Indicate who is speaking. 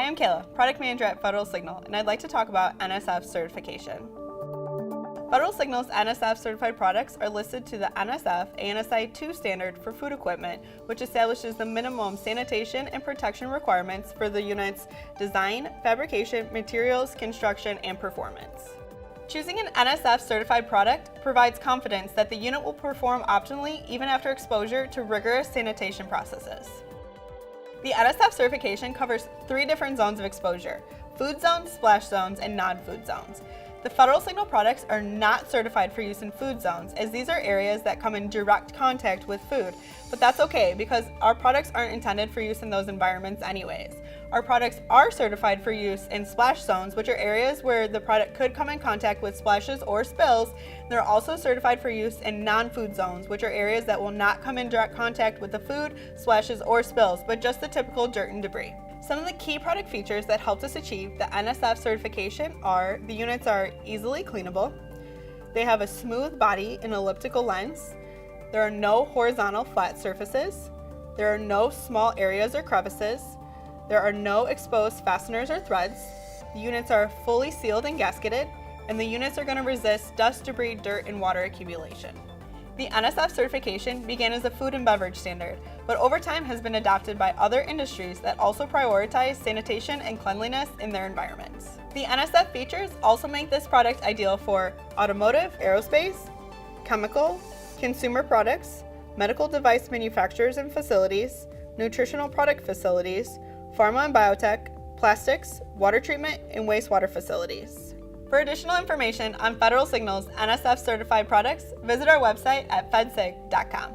Speaker 1: I'm Kayla, Product Manager at Federal Signal, and I'd like to talk about NSF certification. Federal Signal's NSF certified products are listed to the NSF ANSI 2 standard for food equipment, which establishes the minimum sanitation and protection requirements for the unit's design, fabrication, materials, construction, and performance. Choosing an NSF certified product provides confidence that the unit will perform optimally even after exposure to rigorous sanitation processes. The NSF certification covers 3 different zones of exposure: food zones, splash zones, and non-food zones. The Federal Signal products are not certified for use in food zones, as these are areas that come in direct contact with food, but that's okay because our products aren't intended for use in those environments anyways. Our products are certified for use in splash zones, which are areas where the product could come in contact with splashes or spills. They're also certified for use in non-food zones, which are areas that will not come in direct contact with the food, splashes, or spills, but just the typical dirt and debris. Some of the key product features that helped us achieve the NSF certification are: the units are easily cleanable, they have a smooth body and elliptical lens, there are no horizontal flat surfaces, there are no small areas or crevices, there are no exposed fasteners or threads, the units are fully sealed and gasketed, and the units are going to resist dust, debris, dirt, and water accumulation. The NSF certification began as a food and beverage standard, but over time has been adopted by other industries that also prioritize sanitation and cleanliness in their environments. The NSF features also make this product ideal for automotive, aerospace, chemical, consumer products, medical device manufacturers and facilities, nutritional product facilities, pharma and biotech, plastics, water treatment, and wastewater facilities. For additional information on Federal Signal's NSF certified products, visit our website at fedsig.com.